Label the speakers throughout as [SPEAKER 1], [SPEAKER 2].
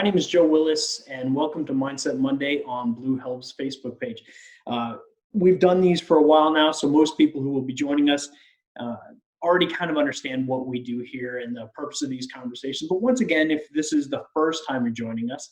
[SPEAKER 1] My name is Joe Willis, and welcome to Mindset Monday on Blue H.E.L.P's Facebook page. We've done these for a while now, so most people who will be joining us uh, already kind of understand what we do here and the purpose of these conversations. But once again, if this is the first time you're joining us,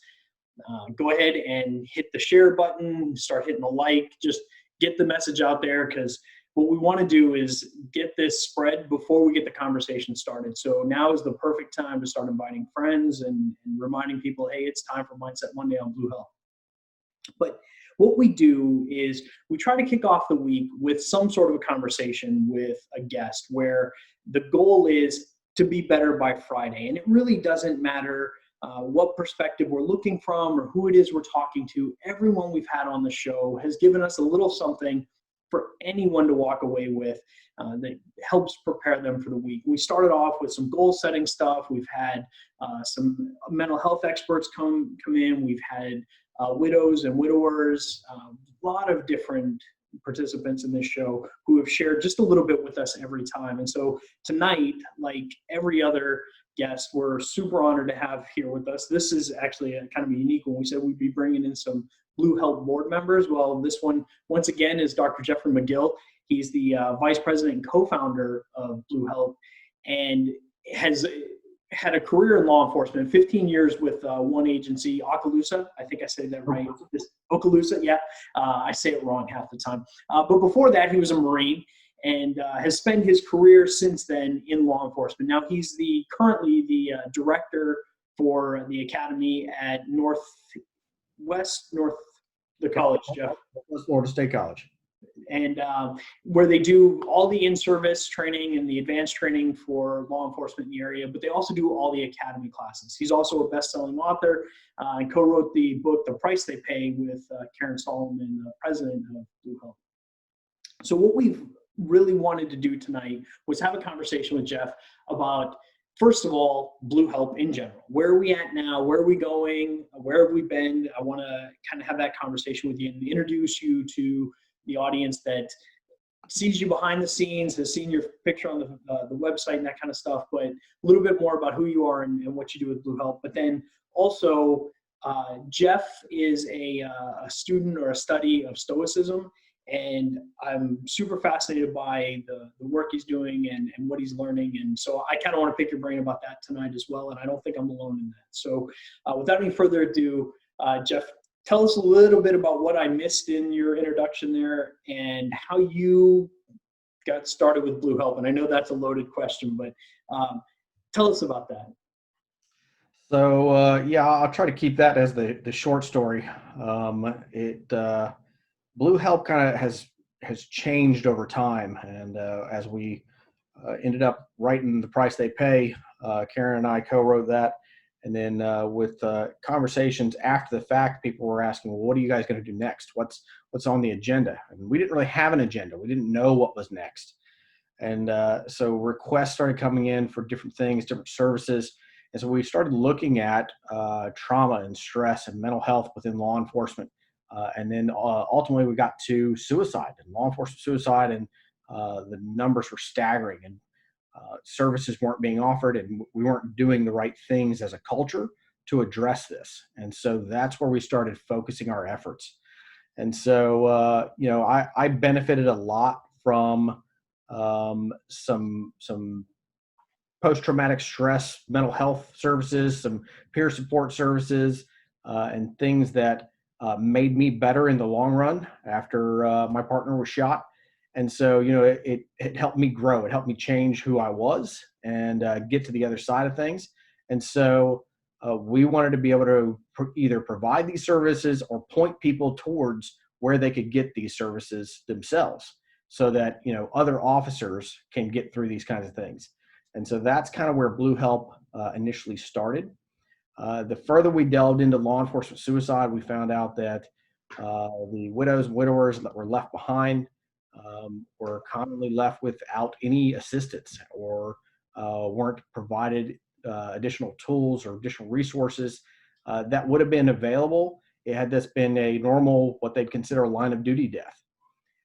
[SPEAKER 1] go ahead and hit the share button, start hitting the like, just get the message out there, because what we want to do is get this spread before we get the conversation started. So now is the perfect time to start inviting friends and reminding people, hey, it's time for Mindset Monday on Blue H.E.L.P. But what we do is we try to kick off the week with some sort of a conversation with a guest where the goal is to be better by Friday. And it really doesn't matter what perspective we're looking from or who it is we're talking to. Everyone we've had on the show has given us a little something for anyone to walk away with that helps prepare them for the week. We started off with some goal setting stuff. We've had some mental health experts come in. We've had widows and widowers, a lot of different participants in this show who have shared just a little bit with us every time. And so tonight, like every other guest, we're super honored to have here with us. This is actually a kind of a unique one. We said we'd be bringing in some Blue H.E.L.P board members. Well, this one, once again, is Dr. Jeffrey McGill. He's the vice president and co-founder of Blue H.E.L.P. and has had a career in law enforcement, 15 years with one agency, Okaloosa. I think I said that right. Okaloosa, yeah. I say it wrong half the time. But before that, he was a Marine and has spent his career since then in law enforcement. Now he's currently the director for the academy at the college, Jeff.
[SPEAKER 2] West Florida State College.
[SPEAKER 1] And where they do all the in-service training and the advanced training for law enforcement in the area, but they also do all the academy classes. He's also a best-selling author and co-wrote the book, The Price They Pay, with Karen Solomon, the president of Blue H.E.L.P. So what we've really wanted to do tonight was have a conversation with Jeff about, first of all, Blue H.E.L.P. in general. Where are we at now? Where are we going? Where have we been? I want to kind of have that conversation with you and introduce you to the audience that sees you behind the scenes, has seen your picture on the website and that kind of stuff, but a little bit more about who you are and what you do with Blue H.E.L.P. But then also, Jeff is a student or a study of Stoicism, and I'm super fascinated by the work he's doing and what he's learning. And so I kind of want to pick your brain about that tonight as well, and I don't think I'm alone in that. So without any further ado, Jeff, tell us a little bit about what I missed in your introduction there and how you got started with Blue H.E.L.P. And I know that's a loaded question, but tell us about that.
[SPEAKER 2] So yeah, I'll try to keep that as the short story. Blue H.E.L.P kind of has changed over time, and as we ended up writing The Price They Pay, Karen and I co-wrote that. And then with conversations after the fact, people were asking, well, what are you guys going to do next? What's on the agenda? And we didn't really have an agenda. We didn't know what was next. And so requests started coming in for different things, different services. And so we started looking at trauma and stress and mental health within law enforcement. And then ultimately we got to suicide and law enforcement suicide, and the numbers were staggering, and services weren't being offered, and we weren't doing the right things as a culture to address this. And so that's where we started focusing our efforts. And so, I benefited a lot from some post-traumatic stress, mental health services, some peer support services, and things that made me better in the long run after my partner was shot. And so, it helped me grow. It helped me change who I was and get to the other side of things. And so we wanted to be able to either provide these services or point people towards where they could get these services themselves, so that, other officers can get through these kinds of things. And so that's kind of where Blue H.E.L.P initially started. The further we delved into law enforcement suicide, we found out that the widows and widowers that were left behind were commonly left without any assistance, or weren't provided additional tools or additional resources that would have been available had this been a normal, what they'd consider a line of duty death.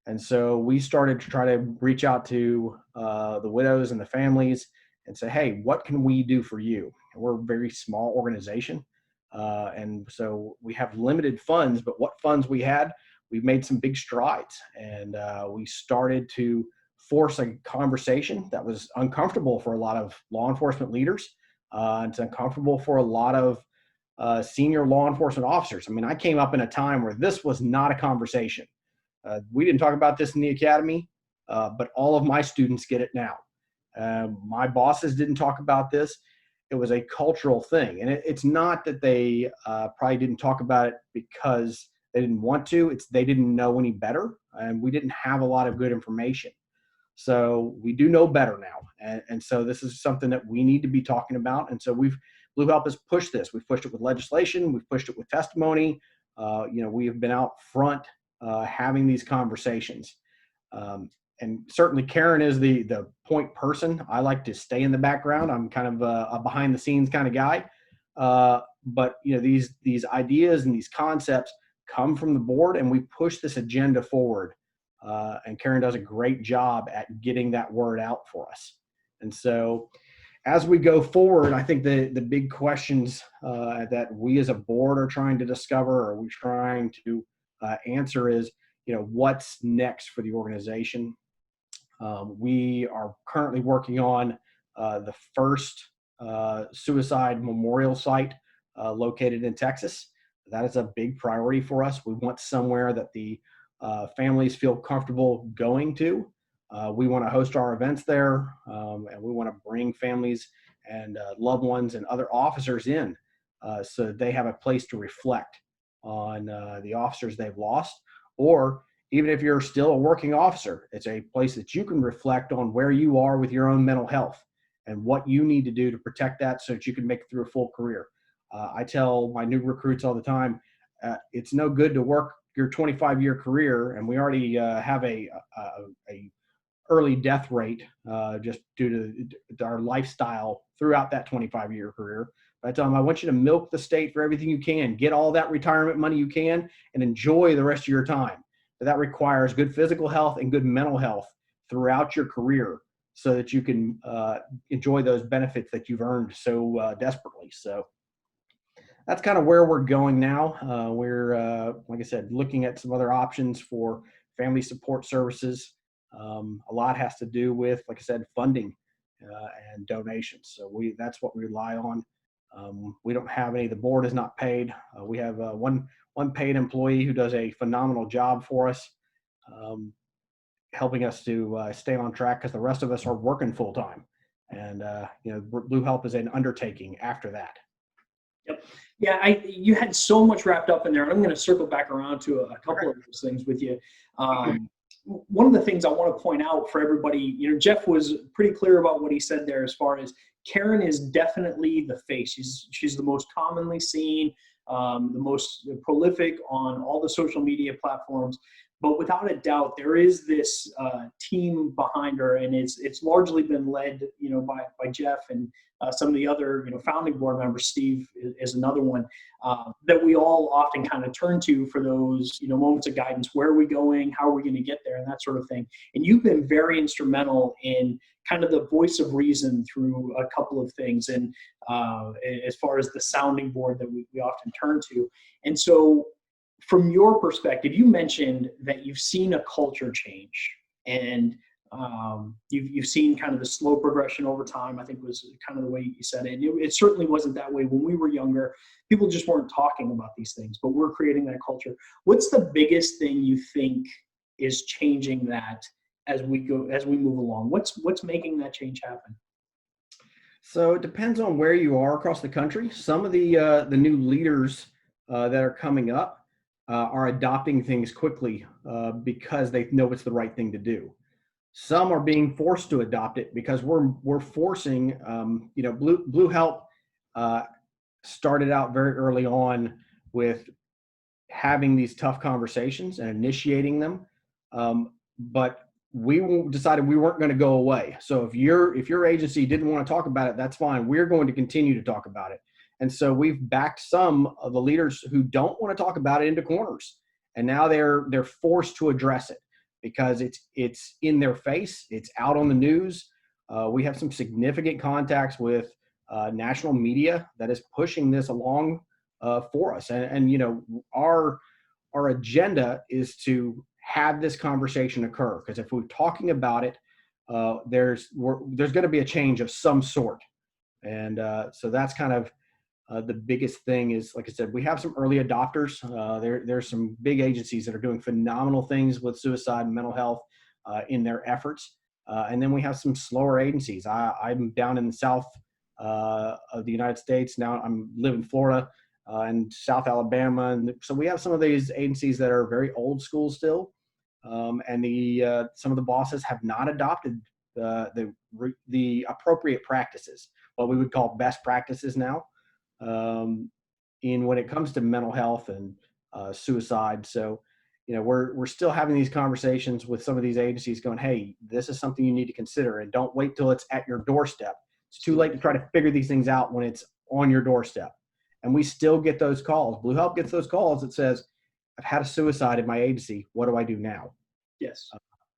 [SPEAKER 2] And so we started to try to reach out to the widows and the families and say, hey, what can we do for you? And we're a very small organization. And so we have limited funds, but what funds we had, we've made some big strides. And we started to force a conversation that was uncomfortable for a lot of law enforcement leaders. It's uncomfortable for a lot of senior law enforcement officers. I mean, I came up in a time where this was not a conversation. We didn't talk about this in the academy, but all of my students get it now. My bosses didn't talk about this. It was a cultural thing. And it's not that they probably didn't talk about it because they didn't want to. It's they didn't know any better, and we didn't have a lot of good information. So we do know better now. And so this is something that we need to be talking about. And so Blue H.E.L.P has pushed this. We've pushed it with legislation. We've pushed it with testimony. We have been out front having these conversations. And certainly Karen is the point person. I like to stay in the background. I'm kind of a behind the scenes kind of guy. But these ideas and these concepts come from the board, and we push this agenda forward. And Karen does a great job at getting that word out for us. And so as we go forward, I think the big questions that we as a board are trying to discover, or we're trying to answer is, what's next for the organization? We are currently working on the first suicide memorial site located in Texas. That is a big priority for us. We want somewhere that the families feel comfortable going to. We want to host our events there, and we want to bring families and loved ones and other officers in so that they have a place to reflect on the officers they've lost. Or even if you're still a working officer, it's a place that you can reflect on where you are with your own mental health and what you need to do to protect that so that you can make it through a full career. I tell my new recruits all the time, it's no good to work your 25-year career, and we already have a early death rate just due to our lifestyle throughout that 25-year career. But I tell them, I want you to milk the state for everything you can, get all that retirement money you can, and enjoy the rest of your time. But that requires good physical health and good mental health throughout your career so that you can enjoy those benefits that you've earned so desperately. So that's kind of where we're going now. We're, like I said, looking at some other options for family support services. A lot has to do with, like I said, funding and donations. So that's what we rely on. We don't have any. The board is not paid. We have one paid employee who does a phenomenal job for us, helping us to stay on track because the rest of us are working full time. And Blue H.E.L.P is an undertaking after that.
[SPEAKER 1] Yep. Yeah, you had so much wrapped up in there, and I'm going to circle back around to a couple of those things with you. One of the things I want to point out for everybody, Jeff was pretty clear about what he said there as far as Karen is definitely the face. She's the most commonly seen, the most prolific on all the social media platforms. But without a doubt, there is this team behind her, and it's largely been led, by Jeff and some of the other, founding board members. Steve is another one that we all often kind of turn to for those, moments of guidance. Where are we going? How are we going to get there? And that sort of thing. And you've been very instrumental in kind of the voice of reason through a couple of things, and as far as the sounding board that we often turn to. And so, from your perspective, you mentioned that you've seen a culture change, and you've seen kind of the slow progression over time, I think was kind of the way you said it. It certainly wasn't that way when we were younger. People just weren't talking about these things, but we're creating that culture. What's the biggest thing you think is changing that as we move along? What's making that change happen?
[SPEAKER 2] So it depends on where you are across the country. Some of the new leaders that are coming up are adopting things quickly because they know it's the right thing to do. Some are being forced to adopt it because we're forcing. Blue H.E.L.P started out very early on with having these tough conversations and initiating them, but we decided we weren't going to go away. So if your agency didn't want to talk about it, that's fine. We're going to continue to talk about it. And so we've backed some of the leaders who don't want to talk about it into corners, and now they're forced to address it because it's in their face. It's out on the news. We have some significant contacts with national media that is pushing this along for us. And you know, our agenda is to have this conversation occur, because if we're talking about it, there's going to be a change of some sort. And so that's kind of the biggest thing is, like I said, we have some early adopters. There's some big agencies that are doing phenomenal things with suicide and mental health in their efforts. And then we have some slower agencies. I'm down in the south of the United States. Now I'm live in Florida and South Alabama. And so we have some of these agencies that are very old school still. And some of the bosses have not adopted the appropriate practices, what we would call best practices now, in when it comes to mental health and suicide. So, you know, we're still having these conversations with some of these agencies going, hey, this is something you need to consider, and don't wait till it's at your doorstep. It's too late to try to figure these things out when it's on your doorstep. And we still get those calls. Blue H.E.L.P gets those calls that says, I've had a suicide in my agency. What do I do now?
[SPEAKER 1] Yes.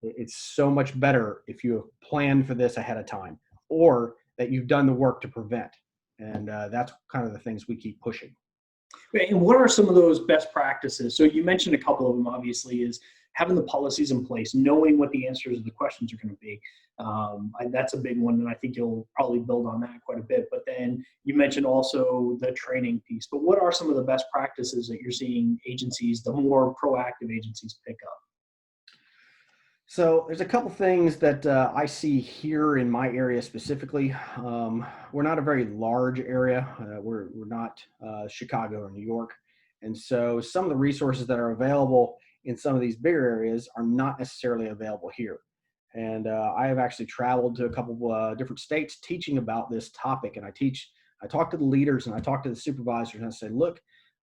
[SPEAKER 2] It's so much better if you have planned for this ahead of time, or that you've done the work to prevent. And that's kind of the things we keep pushing.
[SPEAKER 1] And what are some of those best practices? So you mentioned a couple of them, obviously, is having the policies in place, knowing what the answers to the questions are going to be. That's a big one, and I think you'll probably build on that quite a bit. But then you mentioned also the training piece. But what are some of the best practices that you're seeing agencies, the more proactive agencies, pick up?
[SPEAKER 2] So there's a couple things that I see here in my area specifically. We're not a very large area. We're not Chicago or New York. And so some of the resources that are available in some of these bigger areas are not necessarily available here. And I have actually traveled to a couple different states teaching about this topic. And I talk to the leaders and I talk to the supervisors and I say, look,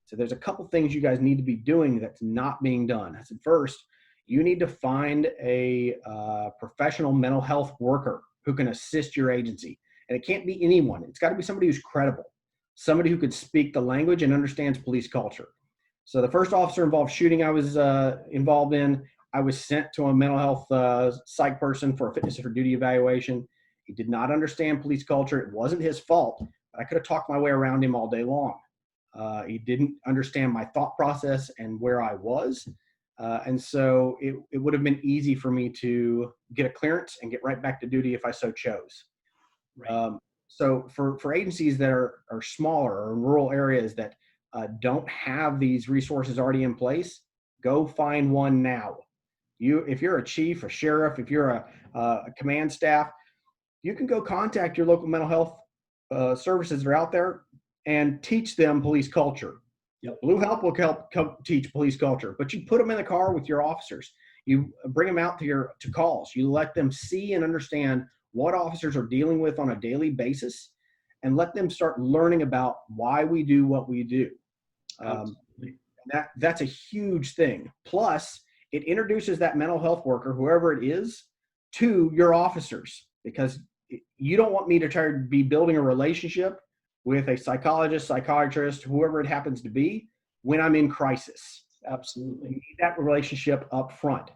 [SPEAKER 2] so there's a couple things you guys need to be doing that's not being done. I said, first, you need to find a professional mental health worker who can assist your agency. And it can't be anyone. It's got to be somebody who's credible, somebody who could speak the language and understands police culture. So the first officer involved shooting I was involved in, I was sent to a mental health psych person for a fitness for duty evaluation. He did not understand police culture. It wasn't his fault, but I could have talked my way around him all day long. He didn't understand my thought process and where I was. And so it would have been easy for me to get a clearance and get right back to duty if I so chose. Right. So for agencies that are smaller or in rural areas that don't have these resources already in place, go find one now. If you're a chief, a sheriff, if you're a command staff, you can go contact your local mental health services that are out there and teach them police culture. Yep. Blue H.E.L.P will help teach police culture, but you put them in the car with your officers. You bring them out to calls. You let them see and understand what officers are dealing with on a daily basis, and let them start learning about why we do what we do. That's a huge thing. Plus, it introduces that mental health worker, whoever it is, to your officers, because you don't want me to try to be building a relationship with a psychologist, psychiatrist, whoever it happens to be, when I'm in crisis.
[SPEAKER 1] Absolutely.
[SPEAKER 2] You need that relationship up front.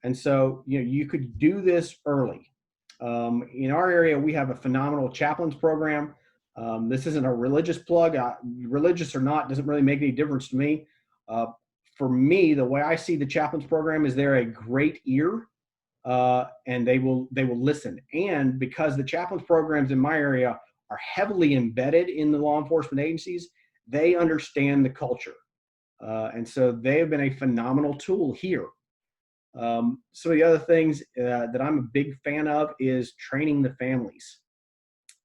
[SPEAKER 2] And so, you know, you could do this early. In our area, we have a phenomenal chaplains program. This isn't a religious plug. Religious or not, doesn't really make any difference to me. For me, the way I see the chaplains program is they're a great ear, and they will listen. And because the chaplains programs in my area are heavily embedded in the law enforcement agencies, they understand the culture. And so they have been a phenomenal tool here. Some of the other things that I'm a big fan of is training the families.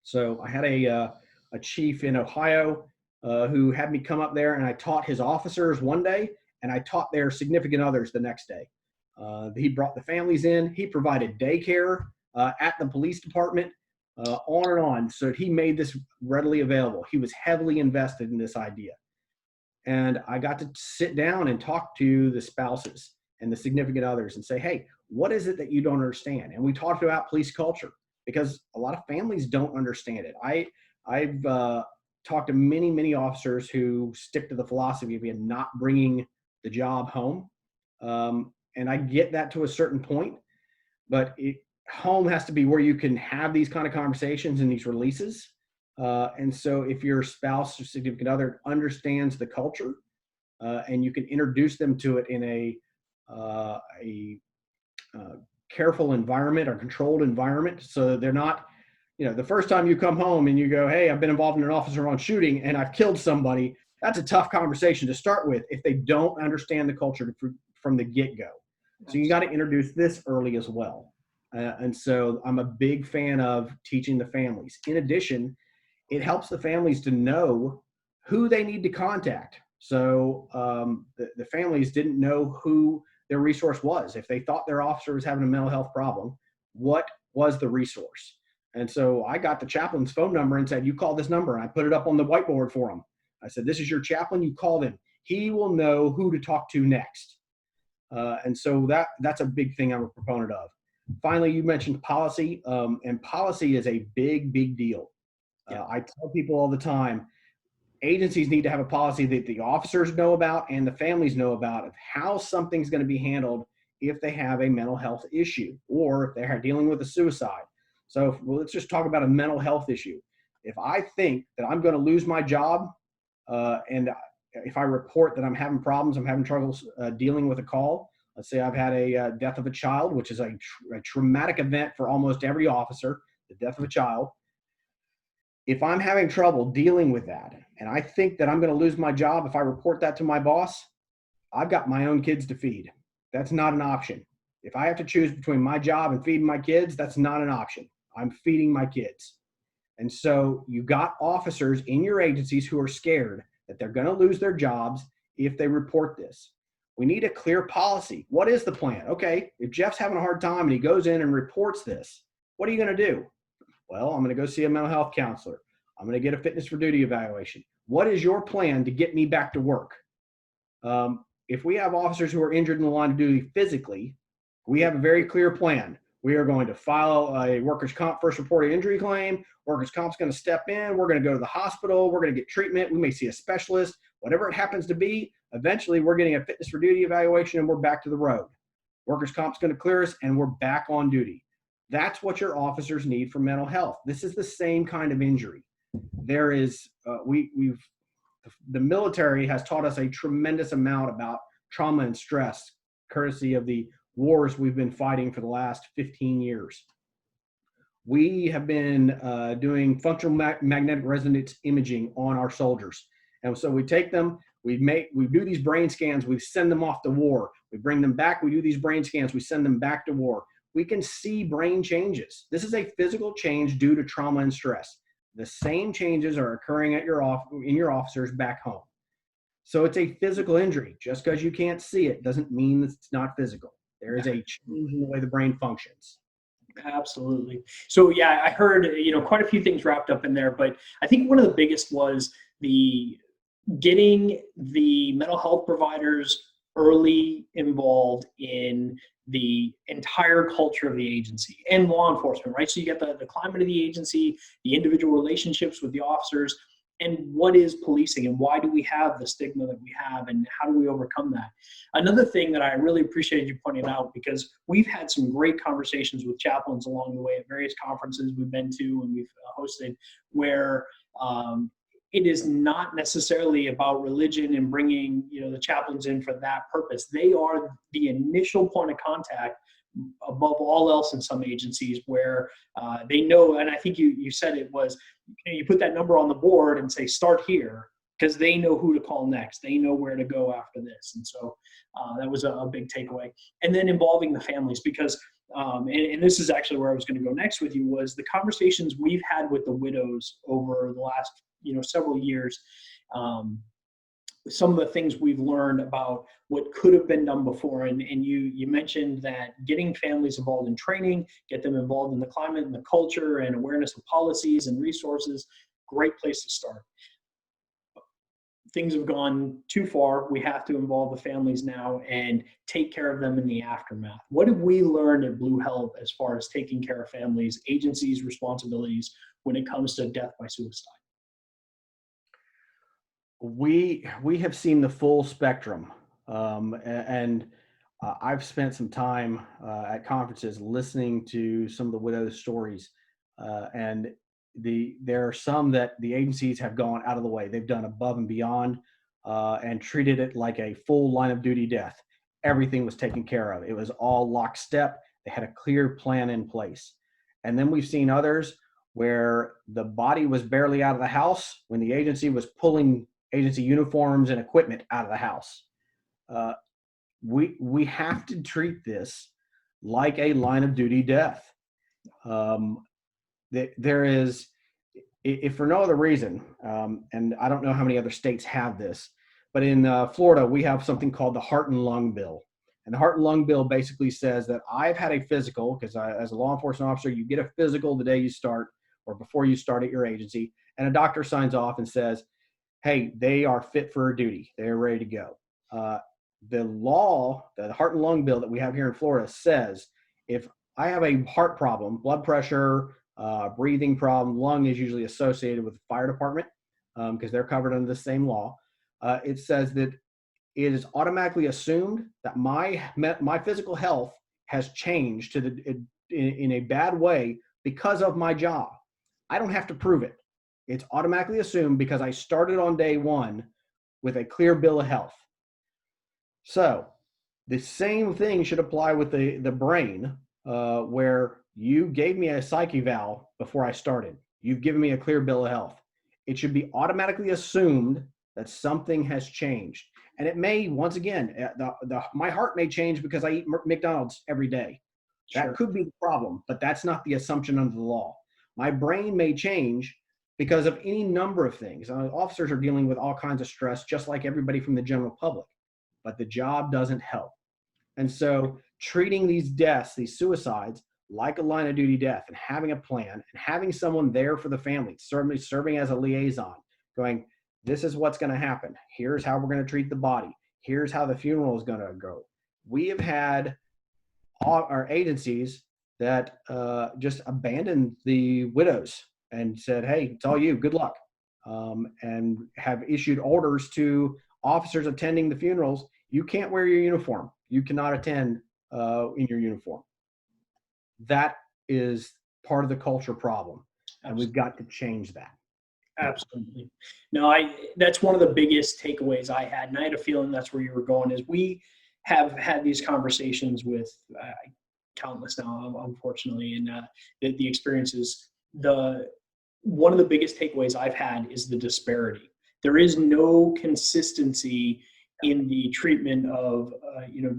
[SPEAKER 2] So I had a chief in Ohio who had me come up there, and I taught his officers one day, and I taught their significant others the next day. He brought the families in. He provided daycare at the police department, on and on. So he made this readily available. He was heavily invested in this idea. And I got to sit down and talk to the spouses and the significant others and say, hey, what is it that you don't understand? And we talked about police culture, because a lot of families don't understand it. I've talked to many, many officers who stick to the philosophy of not bringing the job home. And I get that to a certain point, but home has to be where you can have these kind of conversations and these releases. And so if your spouse or significant other understands the culture, and you can introduce them to it in a careful environment or controlled environment, so that they're not, the first time you come home and you go, hey, I've been involved in an officer-on shooting and I've killed somebody. That's a tough conversation to start with if they don't understand the culture from the get-go. So you got to introduce this early as well. And so I'm a big fan of teaching the families. In addition, it helps the families to know who they need to contact. So the families didn't know who their resource was. If they thought their officer was having a mental health problem, what was the resource? And so I got the chaplain's phone number and said, you call this number. And I put it up on the whiteboard for him. I said, this is your chaplain. You call him. He will know who to talk to next. And so that's a big thing I'm a proponent of. Finally, you mentioned policy, and policy is a big, big deal. I tell people all the time, agencies need to have a policy that the officers know about and the families know about of how something's going to be handled if they have a mental health issue or if they're dealing with a suicide. So let's just talk about a mental health issue. If I think that I'm going to lose my job, and if I report that I'm having problems, I'm having troubles dealing with a call, let's say I've had a death of a child, which is a traumatic event for almost every officer, the death of a child. If I'm having trouble dealing with that, and I think that I'm going to lose my job if I report that to my boss, I've got my own kids to feed. That's not an option. If I have to choose between my job and feeding my kids, that's not an option. I'm feeding my kids. And so you got officers in your agencies who are scared that they're going to lose their jobs if they report this. We need a clear policy. What is the plan? Okay, if Jeff's having a hard time and he goes in and reports this, what are you going to do? Well, I'm going to go see a mental health counselor. I'm going to get a fitness for duty evaluation. What is your plan to get me back to work? If we have officers who are injured in the line of duty physically, we have a very clear plan. We are going to file a workers' comp first reported injury claim. Workers' comp's going to step in. We're going to go to the hospital. We're going to get treatment. We may see a specialist. Whatever it happens to be, eventually we're getting a fitness for duty evaluation and we're back to the road. Workers' comp's going to clear us and we're back on duty. That's what your officers need for mental health. This is the same kind of injury. There is, the military has taught us a tremendous amount about trauma and stress, courtesy of the wars we've been fighting for the last 15 years. We have been doing functional magnetic resonance imaging on our soldiers. And so we take them, we do these brain scans, we send them off to war. We bring them back, we do these brain scans, we send them back to war. We can see brain changes. This is a physical change due to trauma and stress. The same changes are occurring at in your officers back home. So it's a physical injury. Just because you can't see it doesn't mean that it's not physical. There is a change in the way the brain functions.
[SPEAKER 1] Absolutely. So yeah, I heard, quite a few things wrapped up in there, but I think one of the biggest was the getting the mental health providers early involved in the entire culture of the agency and law enforcement, right? So you get the climate of the agency, the individual relationships with the officers, and what is policing and why do we have the stigma that we have and how do we overcome that? Another thing that I really appreciated you pointing out, because we've had some great conversations with chaplains along the way at various conferences we've been to and we've hosted, where it is not necessarily about religion and bringing the chaplains in for that purpose. They are the initial point of contact above all else in some agencies, where they know, and I think you said it was, you put that number on the board and say start here, because they know who to call next. They know where to go after this. And so that was a big takeaway. And then involving the families, because and this is actually where I was going to go next with you, was the conversations we've had with the widows over the last several years. Some of the things we've learned about what could have been done before. And you mentioned that getting families involved in training, get them involved in the climate and the culture and awareness of policies and resources, great place to start. Things have gone too far. We have to involve the families now and take care of them in the aftermath. What have we learned at Blue H.E.L.P as far as taking care of families, agencies' responsibilities when it comes to death by suicide?
[SPEAKER 2] We have seen the full spectrum, and I've spent some time at conferences listening to some of the widows' stories, and there are some that the agencies have gone out of the way. They've done above and beyond and treated it like a full line of duty death. Everything was taken care of. It was all lockstep. They had a clear plan in place. And then we've seen others where the body was barely out of the house when the agency was pulling agency uniforms and equipment out of the house. We have to treat this like a line of duty death. There is, if for no other reason, and I don't know how many other states have this, but in Florida, we have something called the Heart and Lung Bill. And the Heart and Lung Bill basically says that I've had a physical, because as a law enforcement officer, you get a physical the day you start or before you start at your agency, and a doctor signs off and says, hey, they are fit for duty. They're ready to go. The law, the Heart and Lung Bill that we have here in Florida says if I have a heart problem, blood pressure, breathing problem, lung is usually associated with the fire department because they're covered under the same law. It says that it is automatically assumed that my physical health has changed in a bad way because of my job. I don't have to prove it. It's automatically assumed because I started on day one with a clear bill of health. So the same thing should apply with the brain, where you gave me a psych eval before I started. You've given me a clear bill of health. It should be automatically assumed that something has changed. And it may, once again, my heart may change because I eat McDonald's every day. That
[SPEAKER 1] Sure.
[SPEAKER 2] could be the problem, but that's not the assumption under the law. My brain may change because of any number of things. Officers are dealing with all kinds of stress, just like everybody from the general public, but the job doesn't help. And so treating these deaths, these suicides, like a line of duty death and having a plan and having someone there for the family, serving as a liaison, going, this is what's going to happen. Here's how we're going to treat the body. Here's how the funeral is going to go. We have had our agencies that just abandoned the widows and said, hey, it's all you, good luck. And have issued orders to officers attending the funerals. You can't wear your uniform. You cannot attend in your uniform. That is part of the culture problem. And we've got to change that.
[SPEAKER 1] Absolutely. No, that's one of the biggest takeaways I had, and I had a feeling that's where you were going, is we have had these conversations with countless now, unfortunately, and the experiences. One of the biggest takeaways I've had is the disparity. There is no consistency in the treatment of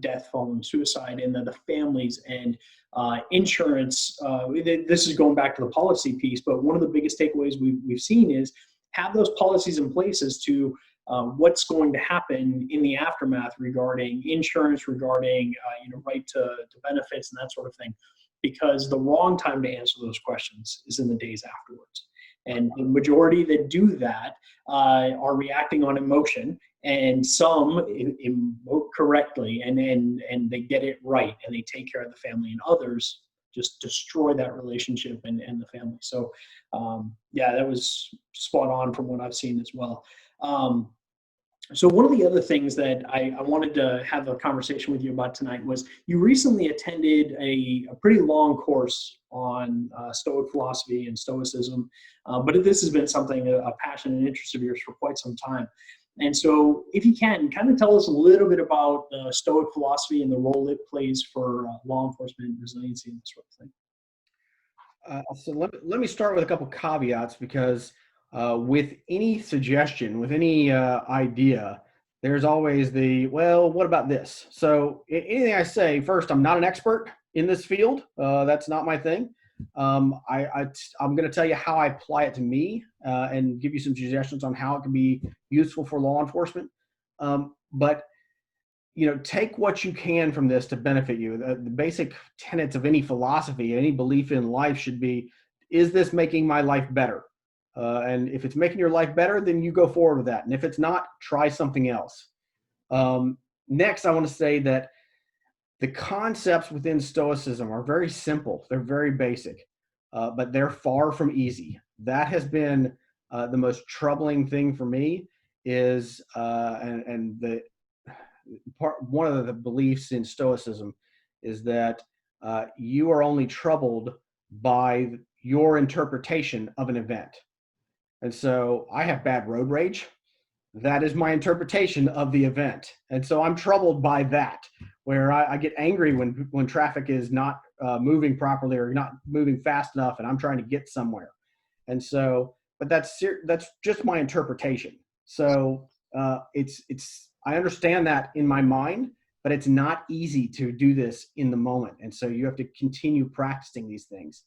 [SPEAKER 1] death following suicide, and the families and insurance. This is going back to the policy piece, but one of the biggest takeaways we've seen is have those policies in place as to what's going to happen in the aftermath regarding insurance, regarding right to benefits and that sort of thing, because the wrong time to answer those questions is in the days afterwards. And the majority that do that are reacting on emotion, and some emote correctly, and they get it right, and they take care of the family, and others just destroy that relationship and the family. So that was spot on from what I've seen as well. So one of the other things that I wanted to have a conversation with you about tonight was you recently attended a pretty long course on Stoic philosophy and Stoicism, but this has been something, a passion and interest of yours for quite some time. And so if you can, kind of tell us a little bit about Stoic philosophy and the role it plays for law enforcement, resiliency, and this sort of thing.
[SPEAKER 2] So let me start with a couple caveats, because with any suggestion, with any idea, there's always well, what about this? So anything I say, first, I'm not an expert in this field. That's not my thing. I'm going to tell you how I apply it to me and give you some suggestions on how it can be useful for law enforcement. But take what you can from this to benefit you. The basic tenets of any philosophy, any belief in life should be, is this making my life better? And if it's making your life better, then you go forward with that. And if it's not, try something else. Next, I want to say that the concepts within Stoicism are very simple. They're very basic, but they're far from easy. That has been the most troubling thing for me is, one of the beliefs in Stoicism is that you are only troubled by your interpretation of an event. And so I have bad road rage. That is my interpretation of the event. And so I'm troubled by that, where I get angry when traffic is not moving properly or not moving fast enough and I'm trying to get somewhere. And so, but that's just my interpretation. So I understand that in my mind, but it's not easy to do this in the moment. And so you have to continue practicing these things.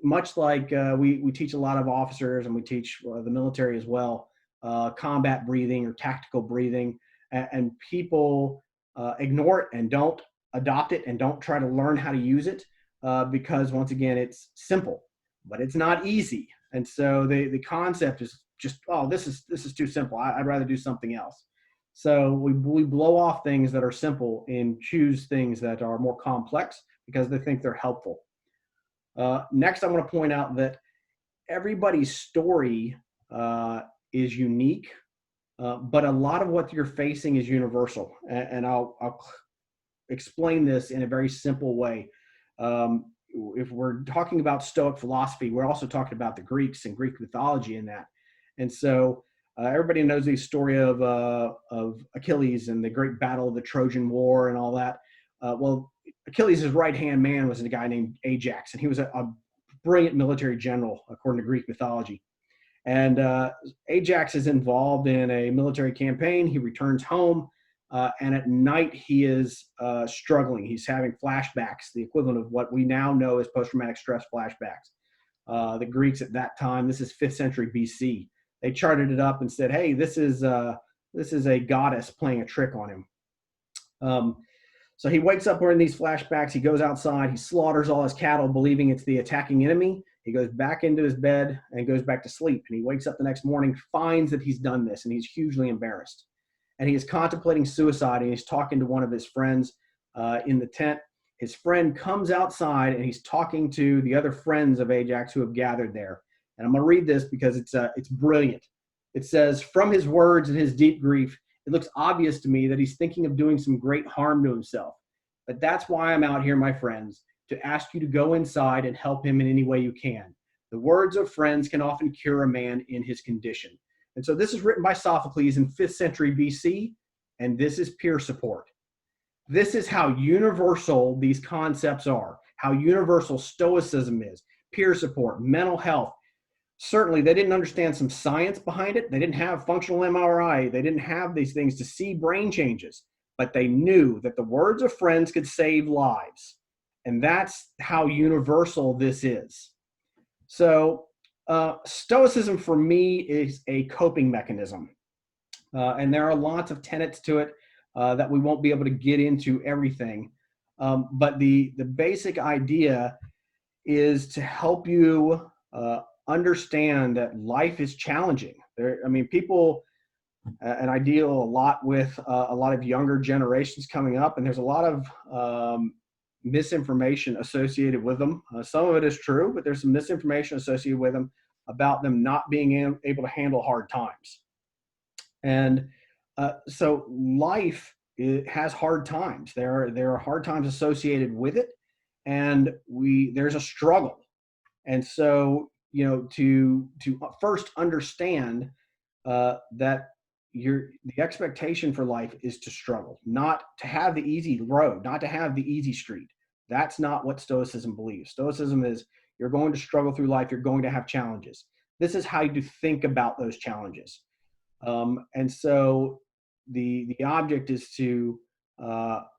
[SPEAKER 2] Much like we teach a lot of officers, and we teach the military as well, combat breathing or tactical breathing, and people ignore it and don't adopt it and don't try to learn how to use it because, once again, it's simple, but it's not easy. And so the concept is just, oh, this is too simple. I'd rather do something else. So we blow off things that are simple and choose things that are more complex because they think they're helpful. Next, I want to point out that everybody's story is unique, but a lot of what you're facing is universal. And I'll explain this in a very simple way. If we're talking about Stoic philosophy, we're also talking about the Greeks and Greek mythology in that. And so everybody knows the story of Achilles and the great battle of the Trojan War and all that. Well, Achilles' right-hand man was a guy named Ajax, and he was a brilliant military general, according to Greek mythology. And Ajax is involved in a military campaign. He returns home, and at night he is struggling. He's having flashbacks, the equivalent of what we now know as post-traumatic stress flashbacks. The Greeks at that time, this is 5th century BC, they charted it up and said, hey, this is a goddess playing a trick on him. So he wakes up during these flashbacks. He goes outside. He slaughters all his cattle, believing it's the attacking enemy. He goes back into his bed and goes back to sleep. And he wakes up the next morning, finds that he's done this, and he's hugely embarrassed. And he is contemplating suicide, and he's talking to one of his friends in the tent. His friend comes outside, and he's talking to the other friends of Ajax who have gathered there. And I'm going to read this because it's brilliant. It says, from his words and his deep grief, it looks obvious to me that he's thinking of doing some great harm to himself. But that's why I'm out here, my friends, to ask you to go inside and help him in any way you can. The words of friends can often cure a man in his condition. And so this is written by Sophocles in 5th century BC, and this is peer support. This is how universal these concepts are, how universal Stoicism is, peer support, mental health. Certainly, they didn't understand some science behind it. They didn't have functional MRI. They didn't have these things to see brain changes, but they knew that the words of friends could save lives. And that's how universal this is. So Stoicism for me is a coping mechanism. And there are lots of tenets to it that we won't be able to get into everything. But the basic idea is to help you understand that life is challenging. People, and I deal a lot with a lot of younger generations coming up, and there's a lot of misinformation associated with them. Some of it is true, but there's some misinformation associated with them about them not being able to handle hard times. And so life has hard times. There are hard times associated with it, and there's a struggle. And so, to first understand that the expectation for life is to struggle, not to have the easy road, not to have the easy street. That's not what Stoicism believes. Stoicism is you're going to struggle through life. You're going to have challenges. This is how you think about those challenges. And so the object is to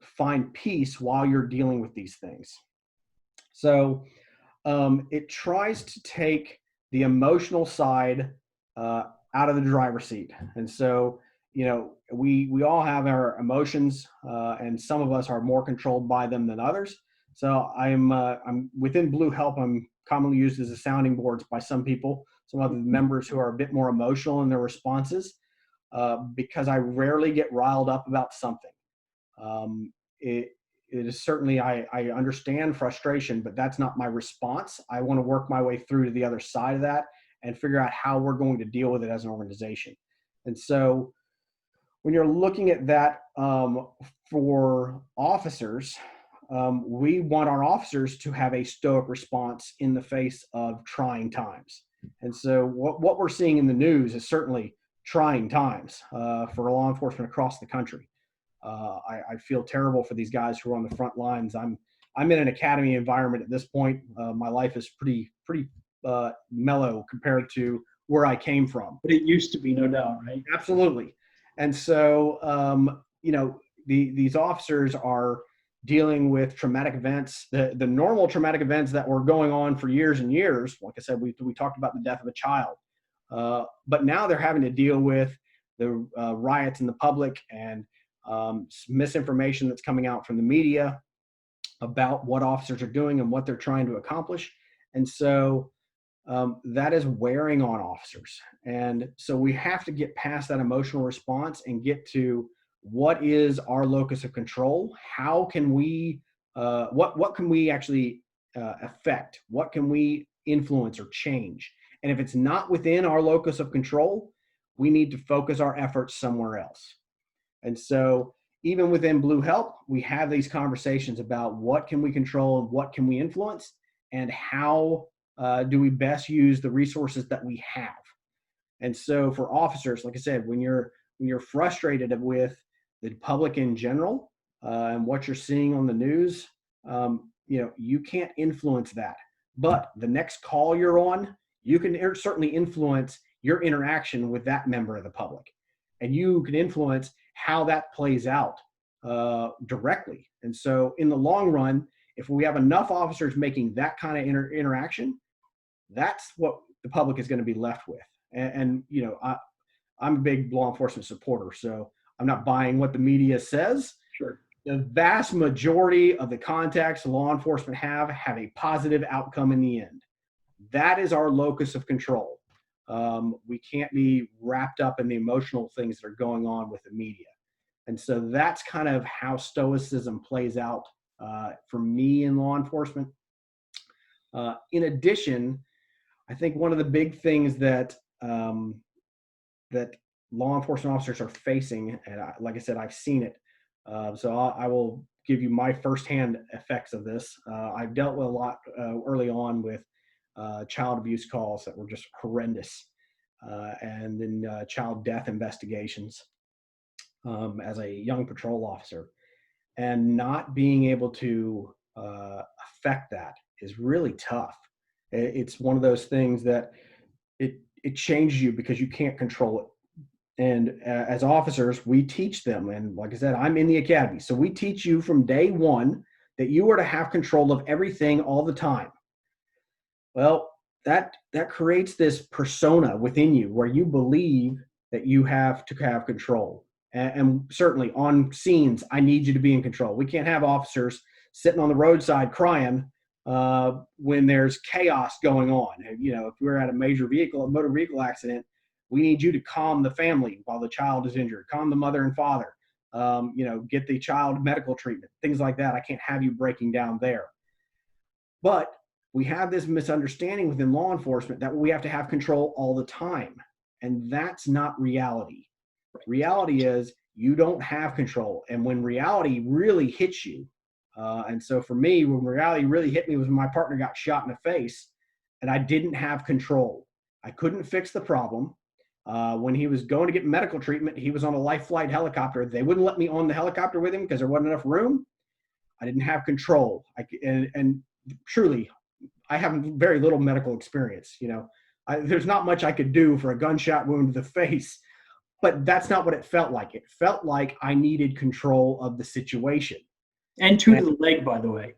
[SPEAKER 2] find peace while you're dealing with these things. So it tries to take the emotional side out of the driver's seat. And so, we all have our emotions, and some of us are more controlled by them than others. So I'm within Blue H.E.L.P. I'm commonly used as a sounding board by some people, some other members who are a bit more emotional in their responses, because I rarely get riled up about something. It is certainly, I understand frustration, but that's not my response. I want to work my way through to the other side of that and figure out how we're going to deal with it as an organization. And so when you're looking at that for officers, we want our officers to have a stoic response in the face of trying times. And so what we're seeing in the news is certainly trying times for law enforcement across the country. I feel terrible for these guys who are on the front lines. I'm in an academy environment at this point. My life is pretty mellow compared to where I came from.
[SPEAKER 1] But it used to be, no doubt, right?
[SPEAKER 2] Absolutely. And so, these officers are dealing with traumatic events, the normal traumatic events that were going on for years and years. Like I said, we talked about the death of a child, but now they're having to deal with the riots in the public and misinformation that's coming out from the media about what officers are doing and what they're trying to accomplish. And so that is wearing on officers. And so we have to get past that emotional response and get to what is our locus of control. How can we, what can we actually affect? What can we influence or change? And if it's not within our locus of control, we need to focus our efforts somewhere else. And so even within Blue H.E.L.P, we have these conversations about what can we control and what can we influence, and how do we best use the resources that we have. And so for officers, like I said, when you're frustrated with the public in general and what you're seeing on the news, you can't influence that. But the next call you're on, you can certainly influence your interaction with that member of the public. And you can influence how that plays out directly. And so in the long run, if we have enough officers making that kind of interaction, that's what the public is going to be left with. And I'm a big law enforcement supporter, so I'm not buying what the media says.
[SPEAKER 1] Sure.
[SPEAKER 2] The vast majority of the contacts law enforcement have a positive outcome in the end. That is our locus of control. We can't be wrapped up in the emotional things that are going on with the media. And so that's kind of how stoicism plays out for me in law enforcement. In addition, I think one of the big things that that law enforcement officers are facing, and like I said, I've seen it. So I will give you my firsthand effects of this. I've dealt with a lot early on with child abuse calls that were just horrendous, and then child death investigations as a young patrol officer. And not being able to affect that is really tough. It's one of those things that it changes you because you can't control it. And as officers, we teach them. And like I said, I'm in the academy. So we teach you from day one that you are to have control of everything all the time. Well, that creates this persona within you where you believe that you have to have control. And certainly on scenes, I need you to be in control. We can't have officers sitting on the roadside crying when there's chaos going on. If we're at a motor vehicle accident, we need you to calm the family while the child is injured, calm the mother and father, get the child medical treatment, things like that. I can't have you breaking down there. But we have this misunderstanding within law enforcement that we have to have control all the time. And that's not reality. Reality is you don't have control. And when reality really hits you, and so for me, when reality really hit me was when my partner got shot in the face and I didn't have control. I couldn't fix the problem. When he was going to get medical treatment, he was on a life flight helicopter. They wouldn't let me on the helicopter with him because there wasn't enough room. I didn't have control. And truly, I have very little medical experience. There's not much I could do for a gunshot wound to the face, but that's not what it felt like. It felt like I needed control of the situation.
[SPEAKER 1] And to the leg, by the way.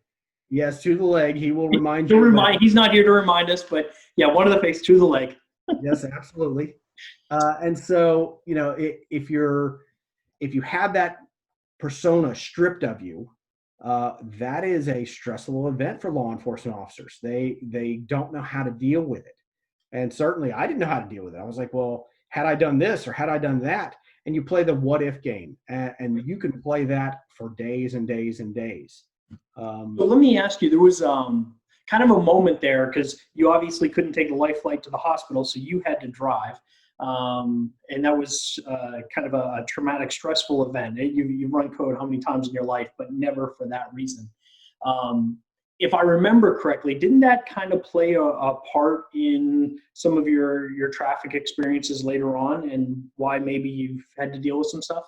[SPEAKER 2] Yes, to the leg. He will remind you.
[SPEAKER 1] He's not here to remind us, but yeah, one of the face to the leg.
[SPEAKER 2] Yes, absolutely. And so, if you have that persona stripped of you, that is a stressful event for law enforcement officers. They don't know how to deal with it. And certainly I didn't know how to deal with it. I was like, well, had I done this or had I done that? And you play the what if game, and you can play that for days and days and days.
[SPEAKER 1] So let me ask you, there was kind of a moment there because you obviously couldn't take a life flight to the hospital, so you had to drive. And that was kind of a traumatic, stressful event. You run code how many times in your life, but never for that reason. If I remember correctly, didn't that kind of play a part in some of your traffic experiences later on, and why maybe you've had to deal with some stuff?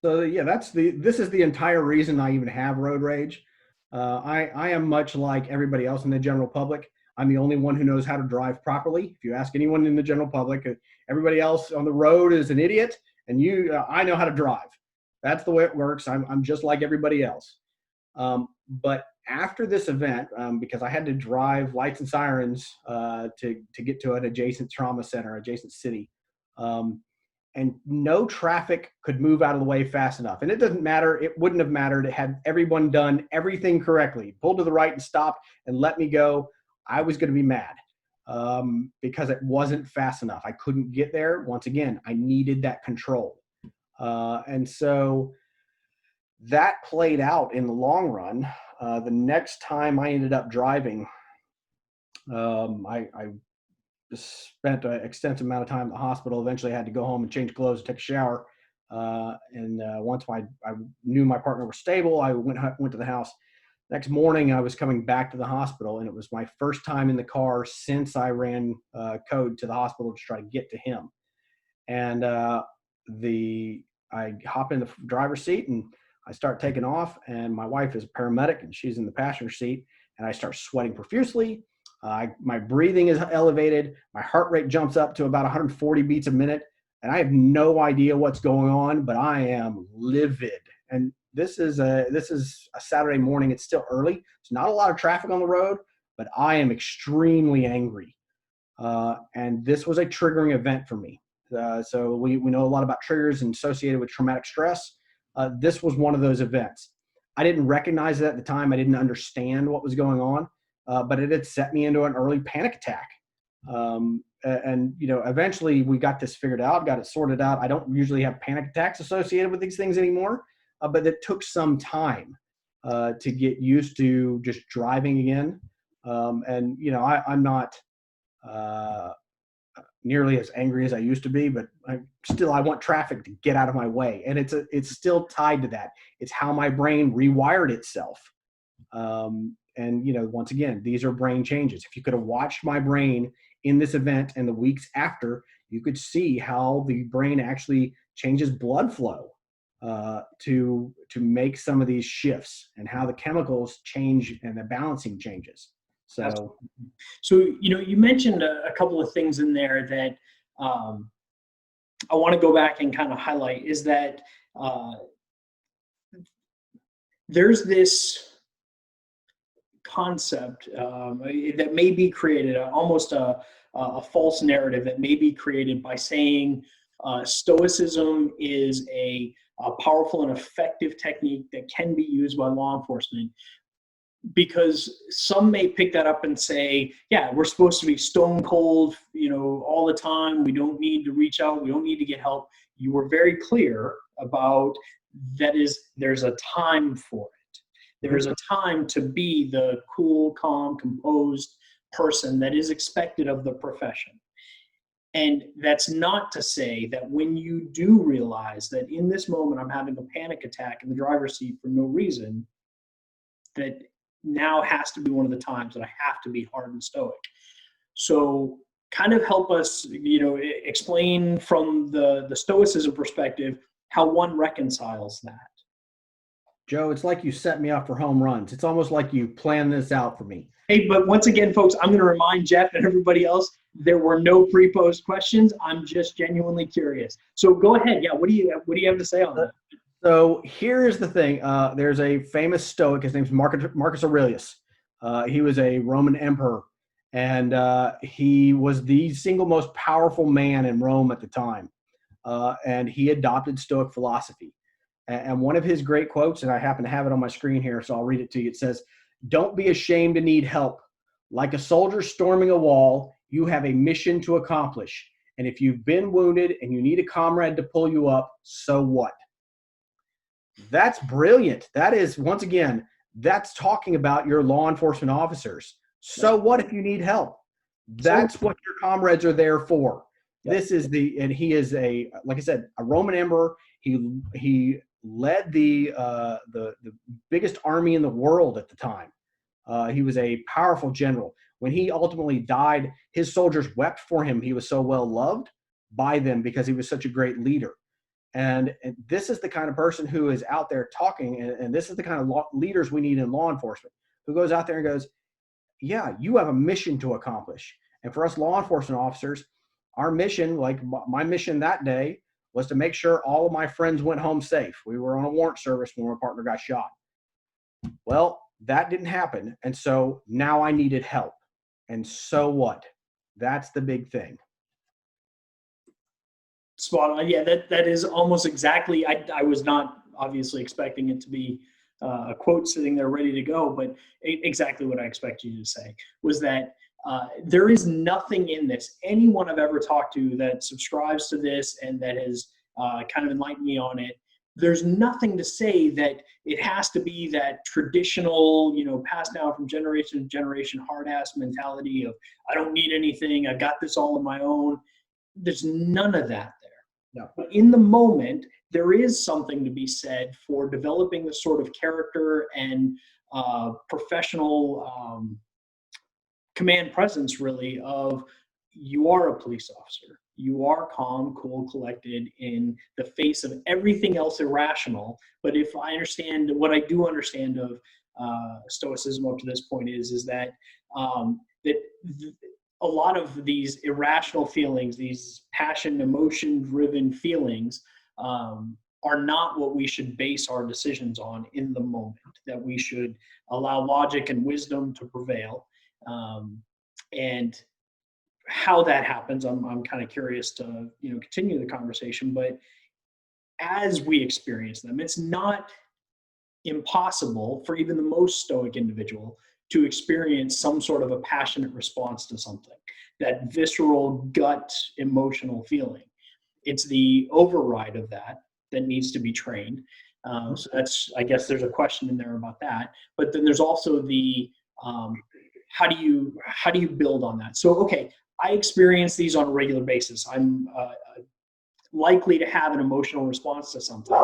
[SPEAKER 2] So yeah, this is the entire reason I even have road rage. I am much like everybody else in the general public. I'm the only one who knows how to drive properly. If you ask anyone in the general public, everybody else on the road is an idiot, and I know how to drive. That's the way it works. I'm just like everybody else. But after this event, because I had to drive lights and sirens to get to an adjacent trauma center, adjacent city, and no traffic could move out of the way fast enough. And it doesn't matter. It wouldn't have mattered. It had everyone done everything correctly, pulled to the right and stopped and let me go. I was going to be mad because it wasn't fast enough. I couldn't get there. Once again, I needed that control. And so that played out in the long run. The next time I ended up driving, I spent an extensive amount of time in the hospital. Eventually, I had to go home and change clothes and take a shower. Once I knew my partner was stable, I went to the house. Next morning, I was coming back to the hospital, and it was my first time in the car since I ran code to the hospital to try to get to him. And I hop in the driver's seat and I start taking off, and my wife is a paramedic and she's in the passenger seat, and I start sweating profusely. My breathing is elevated. My heart rate jumps up to about 140 beats a minute, and I have no idea what's going on, but I am livid. And this is a Saturday morning. It's still early. There's not a lot of traffic on the road, but I am extremely angry. And this was a triggering event for me. So we know a lot about triggers and associated with traumatic stress. This was one of those events. I didn't recognize it at the time. I didn't understand what was going on, but it had set me into an early panic attack. And eventually we got this figured out, got it sorted out. I don't usually have panic attacks associated with these things anymore, but it took some time to get used to just driving again. I'm not nearly as angry as I used to be, but I want traffic to get out of my way. And it's still tied to that. It's how my brain rewired itself. Once again, these are brain changes. If you could have watched my brain in this event and the weeks after, you could see how the brain actually changes blood flow to make some of these shifts, and how the chemicals change and the balancing changes. So
[SPEAKER 1] you mentioned a couple of things in there that I want to go back and kind of highlight, is that there's this concept that may be created, almost a false narrative that may be created by saying Stoicism is a powerful and effective technique that can be used by law enforcement. Because some may pick that up and say, yeah, we're supposed to be stone cold, all the time. We don't need to reach out. We don't need to get help. You were very clear about there's a time for it. There's a time to be the cool, calm, composed person that is expected of the profession. And that's not to say that when you do realize that in this moment I'm having a panic attack in the driver's seat for no reason, that now has to be one of the times that I have to be hard and stoic. So kind of help us, explain from the Stoicism perspective how one reconciles that.
[SPEAKER 2] Joe, it's like you set me up for home runs. It's almost like you planned this out for me.
[SPEAKER 1] Hey, but once again, folks, I'm going to remind Jeff and everybody else, there were no pre-posed questions. I'm just genuinely curious. So go ahead. Yeah, what do you have to say on that?
[SPEAKER 2] So here's the thing. There's a famous Stoic. His name's Marcus Aurelius. He was a Roman emperor, and he was the single most powerful man in Rome at the time. And he adopted Stoic philosophy. And one of his great quotes, and I happen to have it on my screen here, so I'll read it to you. It says, "Don't be ashamed to need help. Like a soldier storming a wall, you have a mission to accomplish. And if you've been wounded and you need a comrade to pull you up, so what?" That's brilliant. That is, once again, that's talking about your law enforcement officers. So what if you need help? That's what your comrades are there for. Yep. He is like I said, a Roman emperor. He led the biggest army in the world at the time. He was a powerful general. When he ultimately died, his soldiers wept for him. He was so well loved by them because he was such a great leader. And this is the kind of person who is out there talking, and this is the kind of leaders we need in law enforcement, who goes out there and goes, yeah, you have a mission to accomplish. And for us law enforcement officers, our mission, like my mission that day, was to make sure all of my friends went home safe. We were on a warrant service when my partner got shot. Well, that didn't happen. And so now I needed help. And so what? That's the big thing.
[SPEAKER 1] Spot on. Yeah, that is almost exactly. I was not obviously expecting it to be a quote sitting there ready to go, but exactly what I expect you to say was that there is nothing in this. Anyone I've ever talked to that subscribes to this and that has kind of enlightened me on it, there's nothing to say that it has to be that traditional, passed down from generation to generation hard ass mentality of I don't need anything, I got this all on my own. There's none of that there.
[SPEAKER 2] No.
[SPEAKER 1] But in the moment, there is something to be said for developing the sort of character and professional command presence, really, of you are a police officer. You are calm, cool, collected in the face of everything else irrational. But if I understand, what I do understand of Stoicism up to this point is that a lot of these irrational feelings, these passion, emotion-driven feelings, are not what we should base our decisions on in the moment, that we should allow logic and wisdom to prevail. And how that happens, I'm kind of curious to continue the conversation, but as we experience them, it's not impossible for even the most stoic individual to experience some sort of a passionate response to something, that visceral gut emotional feeling. It's the override of that needs to be trained. So that's, I guess there's a question in there about that, but then there's also the, how do you build on that? So, okay, I experience these on a regular basis. I'm likely to have an emotional response to something.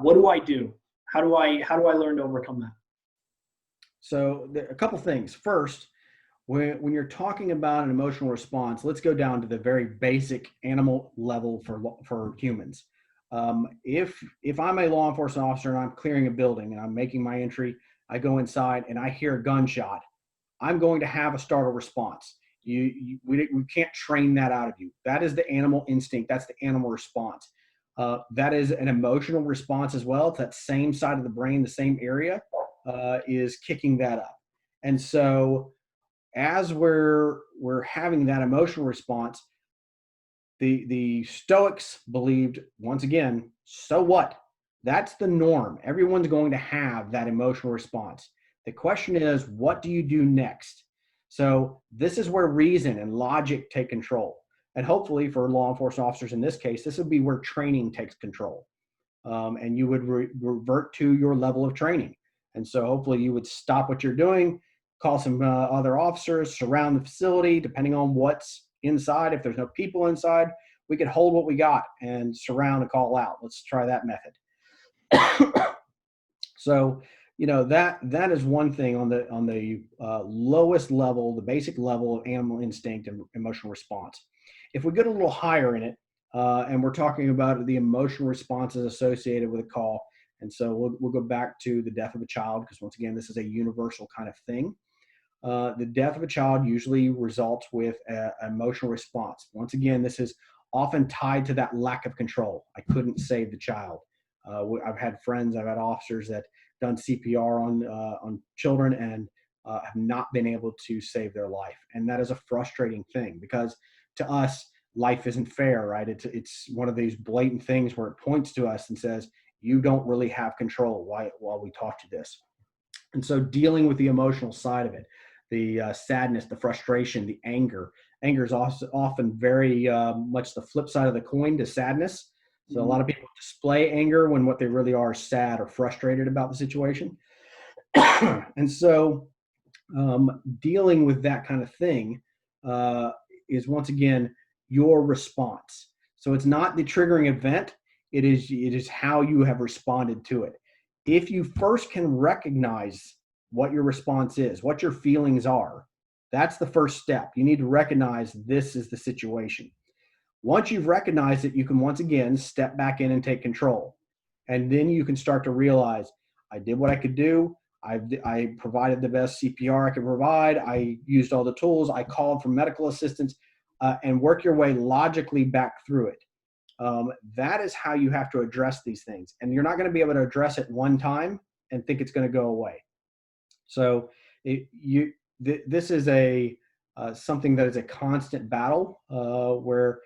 [SPEAKER 1] What do I do? How do I learn to overcome that?
[SPEAKER 2] So a couple things. First, when you're talking about an emotional response, let's go down to the very basic animal level for humans. If I'm a law enforcement officer and I'm clearing a building and I'm making my entry, I go inside and I hear a gunshot, I'm going to have a startle response. We can't train that out of you. That is the animal instinct. That's the animal response. That is an emotional response as well. It's that same side of the brain, the same area is kicking that up. And so as we're having that emotional response, the Stoics believed, once again, so what? That's the norm. Everyone's going to have that emotional response. The question is, what do you do next? So this is where reason and logic take control. And hopefully for law enforcement officers in this case, this would be where training takes control. And you would revert to your level of training. And so hopefully you would stop what you're doing, call some other officers, surround the facility, depending on what's inside. If there's no people inside, we could hold what we got and surround and call out. Let's try that method. So, that is one thing on the lowest level, the basic level of animal instinct and emotional response. If we get a little higher in it, and we're talking about the emotional responses associated with a call, and so we'll go back to the death of a child, because once again, this is a universal kind of thing. The death of a child usually results with an emotional response. Once again, this is often tied to that lack of control. I couldn't save the child. I've had friends, I've had officers that done CPR on children and have not been able to save their life. And that is a frustrating thing, because to us, life isn't fair, right? It's one of these blatant things where it points to us and says, you don't really have control while we talk to this. And so dealing with the emotional side of it, the sadness, the frustration, the anger. Anger is also often very much the flip side of the coin to sadness. So a lot of people display anger when what they really are is sad or frustrated about the situation. And so dealing with that kind of thing is, once again, your response. So it's not the triggering event. It is how you have responded to it. If you first can recognize what your response is, what your feelings are, that's the first step. You need to recognize this is the situation. Once you've recognized it, you can once again step back in and take control. And then you can start to realize, I did what I could do. I provided the best CPR I could provide. I used all the tools. I called for medical assistance, and work your way logically back through it. That is how you have to address these things. And you're not going to be able to address it one time and think it's going to go away. So this is something that is a constant battle, where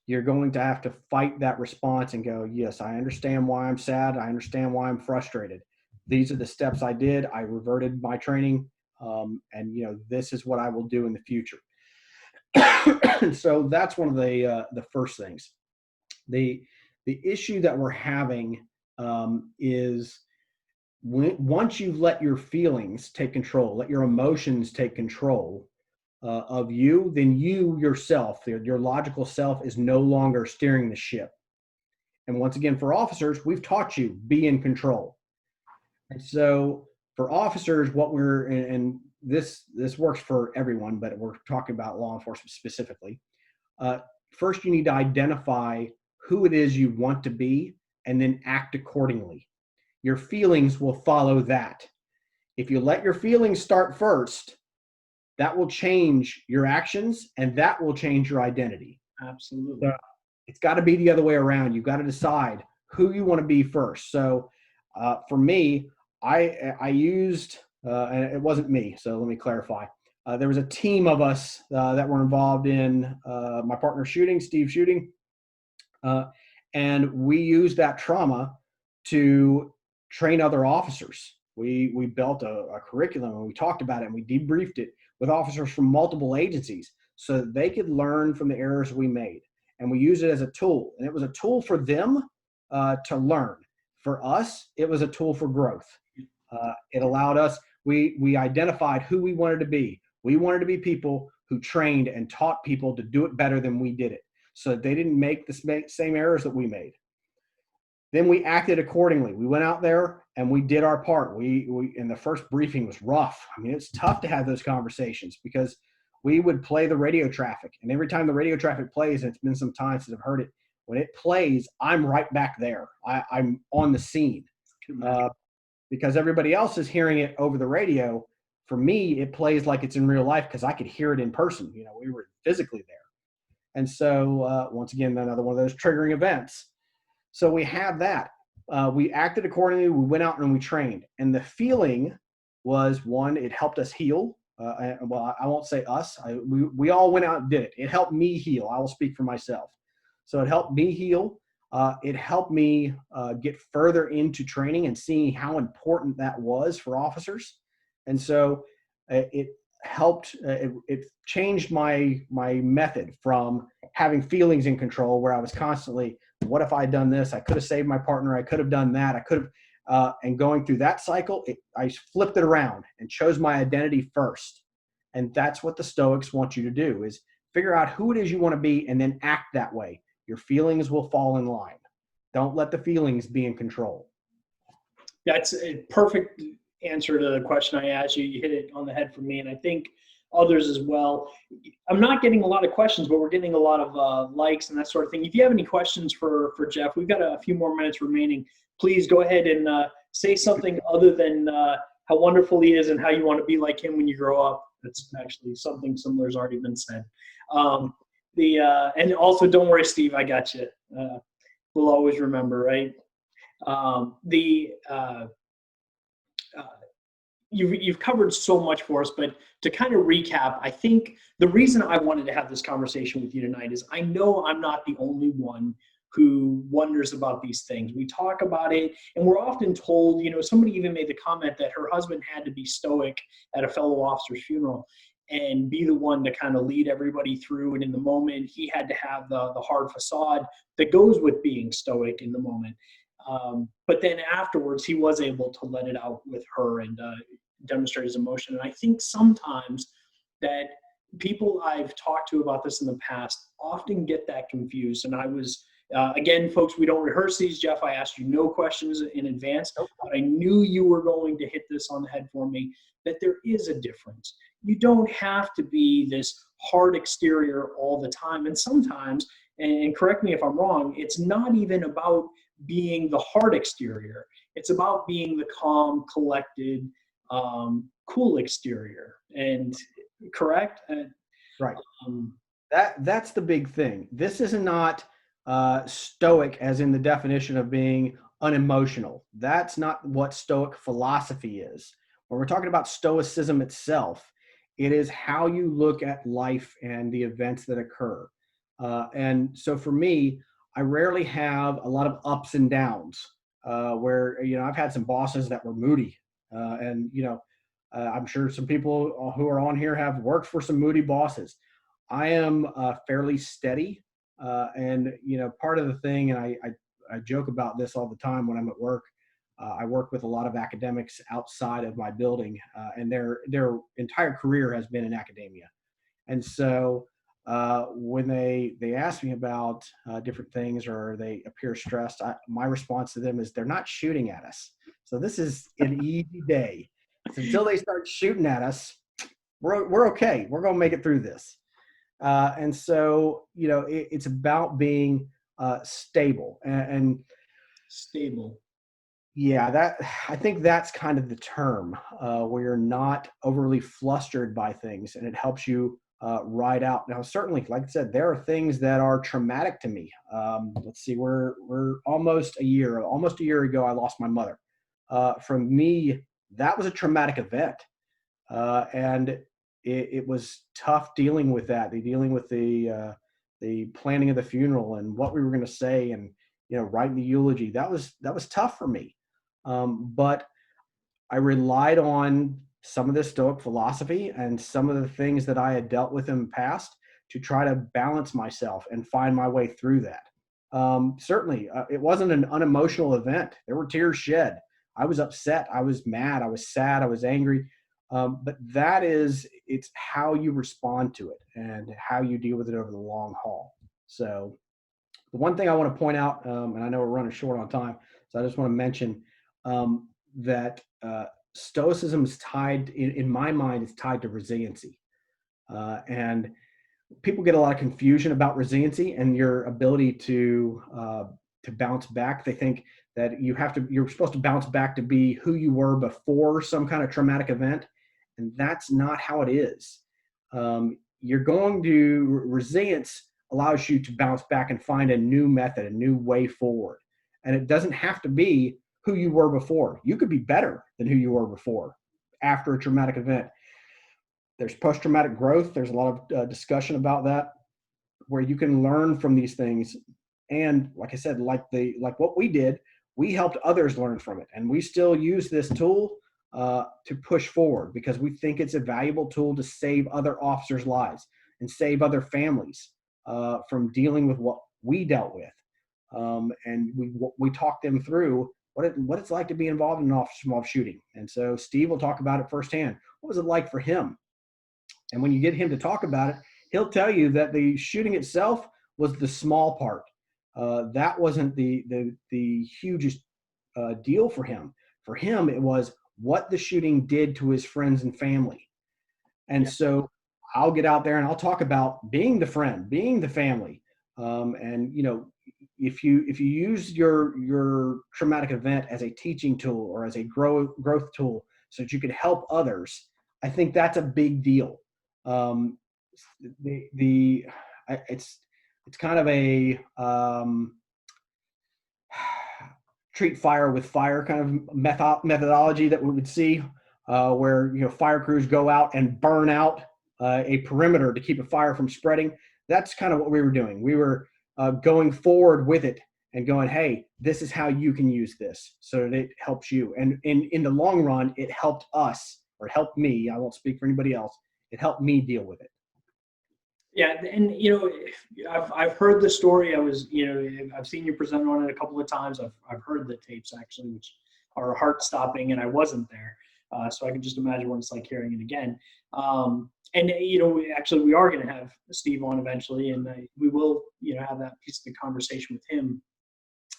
[SPEAKER 2] you're going to have to fight that response and go, yes, I understand why I'm sad. I understand why I'm frustrated. These are the steps I did. I reverted my training. And this is what I will do in the future. So that's one of the first things. The issue that we're having is once you've let your feelings take control, let your emotions take control of you, then you yourself, your logical self, is no longer steering the ship. And once again, for officers, we've taught you be in control. And so for officers, and this works for everyone, but we're talking about law enforcement specifically. First, you need to identify who it is you want to be, and then act accordingly. Your feelings will follow that. If you let your feelings start first, that will change your actions, and that will change your identity.
[SPEAKER 1] Absolutely.
[SPEAKER 2] So it's got to be the other way around. You've got to decide who you want to be first. So for me, I used, and it wasn't me, so let me clarify. There was a team of us that were involved in my partner's shooting, Steve's shooting. And we used that trauma to train other officers. We built a curriculum, and we talked about it, and we debriefed it with officers from multiple agencies so that they could learn from the errors we made. And we used it as a tool. And it was a tool for them to learn. For us, it was a tool for growth. It allowed us, we identified who we wanted to be. We wanted to be people who trained and taught people to do it better than we did it, so that they didn't make the same errors that we made. Then we acted accordingly. We went out there and we did our part. And the first briefing was rough. I mean, it's tough to have those conversations because we would play the radio traffic. And every time the radio traffic plays, and it's been some time since I've heard it, when it plays, I'm right back there. I'm on the scene because everybody else is hearing it over the radio. For me, it plays like it's in real life because I could hear it in person. We were physically there. And so once again, another one of those triggering events. So we have that. We acted accordingly. We went out and we trained. And the feeling was, one, it helped us heal. Well, I won't say us. We all went out and did it. It helped me heal. I will speak for myself. So it helped me heal. It helped me get further into training and seeing how important that was for officers. And so it helped. It changed my method from having feelings in control, where I was constantly, what if I had done this? I could have saved my partner. I could have done that. I could have, and going through that cycle, I flipped it around and chose my identity first. And that's what the Stoics want you to do, is figure out who it is you want to be and then act that way. Your feelings will fall in line. Don't let the feelings be in control.
[SPEAKER 1] That's a perfect answer to the question I asked you. You hit it on the head for me, and I think others as well. I'm not getting a lot of questions, but we're getting a lot of likes and that sort of thing. If you have any questions for Jeff, we've got a few more minutes remaining. Please go ahead and say something other than how wonderful he is and how you want to be like him when you grow up. That's actually something similar has already been said. And also, don't worry, Steve, I got you. We'll always remember, right? You've covered so much for us, but to kind of recap, I think the reason I wanted to have this conversation with you tonight is I know I'm not the only one who wonders about these things. We talk about it, and we're often told, somebody even made the comment that her husband had to be stoic at a fellow officer's funeral and be the one to kind of lead everybody through. And in the moment, he had to have the hard facade that goes with being stoic in the moment. But then afterwards, he was able to let it out with her and demonstrate his emotion. And I think sometimes that people I've talked to about this in the past often get that confused. And I was Again, folks, we don't rehearse these. Jeff, I asked you no questions in advance,
[SPEAKER 2] Nope.
[SPEAKER 1] but I knew you were going to hit this on the head for me, that there is a difference. You don't have to be this hard exterior all the time. And sometimes, and correct me if I'm wrong, it's not even about being the hard exterior. It's about being the calm, collected, cool exterior. And correct?
[SPEAKER 2] Right.
[SPEAKER 1] Um,
[SPEAKER 2] That's the big thing. This is not stoic as in the definition of being unemotional. That's not what stoic philosophy is. When we're talking about stoicism itself, it is how you look at life and the events that occur. And so for me, I rarely have a lot of ups and downs where, I've had some bosses that were moody. And, I'm sure some people who are on here have worked for some moody bosses. I am fairly steady. And, part of the thing, and I joke about this all the time when I'm at work. I work with a lot of academics outside of my building, and their entire career has been in academia. And so when they ask me about different things or they appear stressed, my response to them is they're not shooting at us. So this is an easy day. So until they start shooting at us, we're okay. We're going to make it through this. And so, it's about being stable and
[SPEAKER 1] stable.
[SPEAKER 2] yeah, I think that's kind of the term where you're not overly flustered by things and it helps you ride out. Now, certainly, like I said, there are things that are traumatic to me. Let's see, we're almost a year ago, I lost my mother. From me, that was a traumatic event. And it was tough dealing with that, dealing with the planning of the funeral and what we were going to say and, writing the eulogy. That was tough for me. But I relied on some of the Stoic philosophy and some of the things that I had dealt with in the past to try to balance myself and find my way through that. Certainly, it wasn't an unemotional event. There were tears shed. I was upset. I was mad. I was sad. I was angry. But it's how you respond to it and how you deal with it over the long haul. So the one thing I want to point out, and I know we're running short on time, so I just want to mention that Stoicism is tied, in my mind, is tied to resiliency. And people get a lot of confusion about resiliency and your ability to bounce back. They think that you're supposed to bounce back to be who you were before some kind of traumatic event. And that's not how it is. Resilience allows you to bounce back and find a new method, a new way forward. And it doesn't have to be who you were before. You could be better than who you were before after a traumatic event. There's post-traumatic growth. There's a lot of discussion about that, where you can learn from these things. And like I said, like what we did, we helped others learn from it. And we still use this tool to push forward because we think it's a valuable tool to save other officers' lives and save other families from dealing with what we dealt with. And we talked them through what it's like to be involved in an officer-involved shooting. And so Steve will talk about it firsthand. What was it like for him? And when you get him to talk about it, he'll tell you that the shooting itself was the small part. That wasn't the hugest deal for him. For him, it was what the shooting did to his friends and family. And so I'll get out there and I'll talk about being the friend, being the family. And, if you use your traumatic event as a teaching tool or as a growth tool so that you can help others, I think that's a big deal. It's kind of a treat fire with fire kind of methodology that we would see where fire crews go out and burn out a perimeter to keep a fire from spreading. That's kind of what we were doing. We were going forward with it and going, hey, this is how you can use this so that it helps you. And in the long run, it helped us, or helped me. I won't speak for anybody else. It helped me deal with it.
[SPEAKER 1] Yeah, and I've heard the story. I've seen you present on it a couple of times. I've heard the tapes actually, which are heart stopping, and I wasn't there, so I can just imagine what it's like hearing it again. And actually, we are going to have Steve on eventually, and we will have that piece of the conversation with him.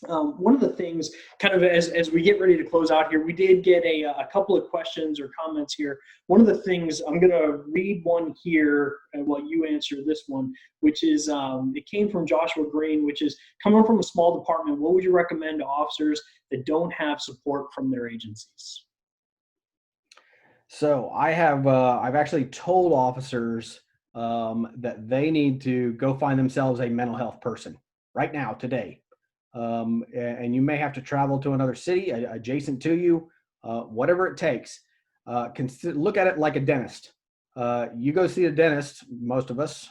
[SPEAKER 1] One of the things, kind of as we get ready to close out here, we did get a couple of questions or comments here. One of the things, I'm going to read one here while you answer this one, which is, it came from Joshua Green, which is, coming from a small department, what would you recommend to officers that don't have support from their agencies?
[SPEAKER 2] So I've actually told officers that they need to go find themselves a mental health person right now, today. And you may have to travel to another city adjacent to you, whatever it takes. Look at it like a dentist. You go see a dentist, most of us,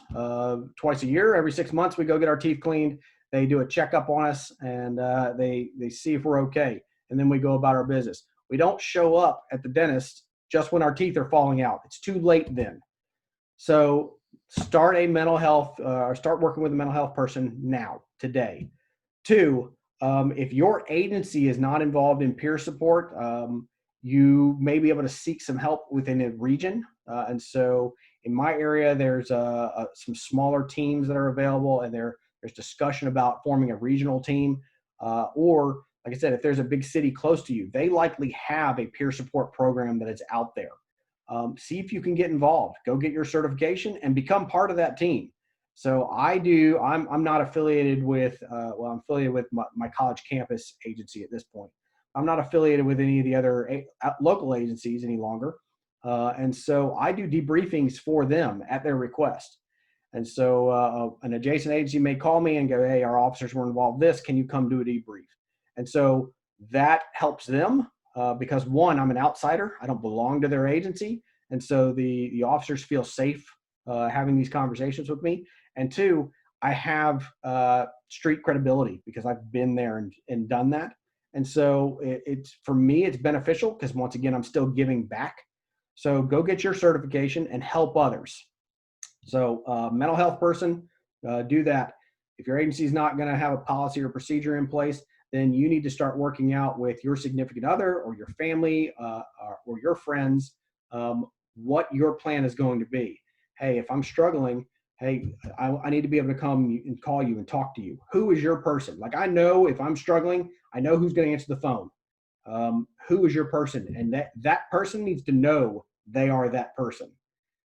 [SPEAKER 2] twice a year. Every 6 months, we go get our teeth cleaned. They do a checkup on us, and they see if we're okay. And then we go about our business. We don't show up at the dentist just when our teeth are falling out. It's too late then. So start a mental health, or start working with a mental health person now, today. Two, if your agency is not involved in peer support, you may be able to seek some help within a region. And so in my area, there's some smaller teams that are available, and there's discussion about forming a regional team. Or, like I said, if there's a big city close to you, they likely have a peer support program that is out there. See if you can get involved. Go get your certification and become part of that team. So I'm not affiliated with, I'm affiliated with my college campus agency at this point. I'm not affiliated with any of the other local agencies any longer. And so I do debriefings for them at their request. And so an adjacent agency may call me and go, hey, our officers were involved in this. Can you come do a debrief? And so that helps them because, one, I'm an outsider. I don't belong to their agency. And so the officers feel safe having these conversations with me. And two, I have street credibility because I've been there and done that. And so it's, for me, it's beneficial because, once again, I'm still giving back. So go get your certification and help others. So mental health person, do that. If your agency is not going to have a policy or procedure in place, then you need to start working out with your significant other or your family or your friends what your plan is going to be. Hey, if I'm struggling, hey, I need to be able to come and call you and talk to you. Who is your person? Like, I know if I'm struggling, I know who's going to answer the phone. Who is your person? And that person needs to know they are that person,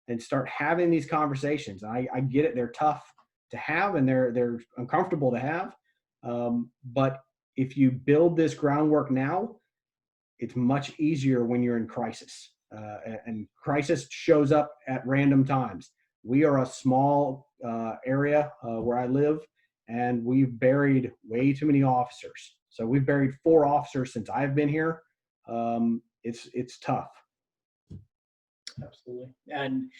[SPEAKER 2] and start having these conversations. I get it. They're tough to have, and they're uncomfortable to have. But if you build this groundwork now, it's much easier when you're in crisis. And crisis shows up at random times. We are a small area where I live, and we've buried way too many officers. So we've buried 4 officers since I've been here. It's tough.
[SPEAKER 1] Absolutely. And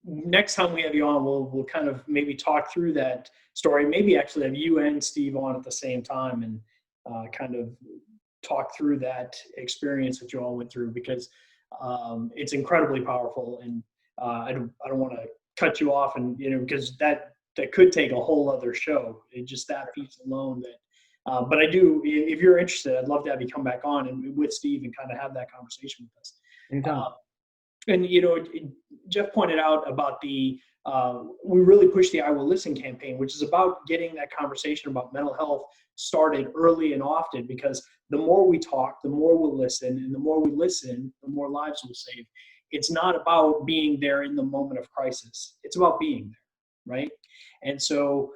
[SPEAKER 1] next time we have you on, we'll kind of maybe talk through that story. Maybe actually have you and Steve on at the same time, and kind of talk through that experience that you all went through, because it's incredibly powerful. And I don't want to cut you off, and because that could take a whole other show. Just that piece alone. That, but I do. If you're interested, I'd love to have you come back on and with Steve and kind of have that conversation with us.
[SPEAKER 2] Anytime.
[SPEAKER 1] And Jeff pointed out about we really pushed the I Will Listen campaign, which is about getting that conversation about mental health started early and often, because the more we talk, the more we'll listen, and the more we listen, the more lives we'll save. It's not about being there in the moment of crisis. It's about being there, right? And so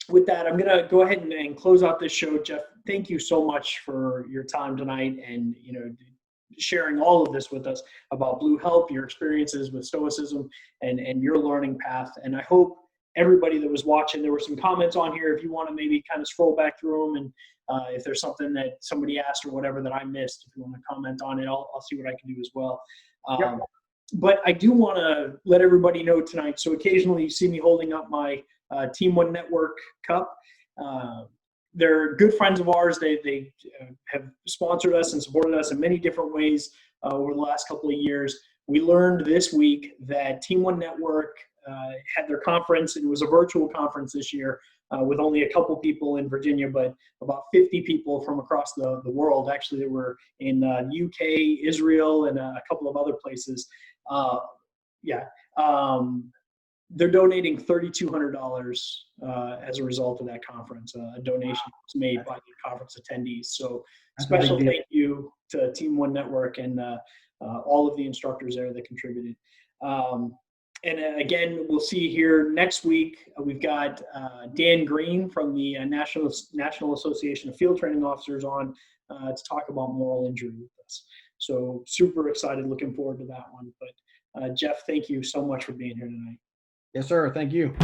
[SPEAKER 1] with that, I'm going to go ahead and close out this show. Jeff, thank you so much for your time tonight, and sharing all of this with us about Blue H.E.L.P, your experiences with Stoicism, and your learning path. And I hope everybody that was watching, there were some comments on here. If you want to maybe kind of scroll back through them, and if there's something that somebody asked or whatever that I missed, if you want to comment on it, I'll see what I can do as well.
[SPEAKER 2] Yep.
[SPEAKER 1] But I do want to let everybody know tonight. So occasionally you see me holding up my Team One Network Cup. They're good friends of ours. They have sponsored us and supported us in many different ways over the last couple of years. We learned this week that Team One Network had their conference, and it was a virtual conference this year with only a couple people in Virginia, but about 50 people from across the world. Actually, they were in UK, Israel, and a couple of other places. they're donating $3,200 as a result of that conference. A donation was made by the conference attendees. So special thank you to Team One Network and all of the instructors there that contributed. And again, we'll see here next week. We've got Dan Green from the National Association of Field Training Officers on to talk about moral injury with us. So super excited, looking forward to that one. But Jeff, thank you so much for being here tonight.
[SPEAKER 2] Yes, sir. Thank you.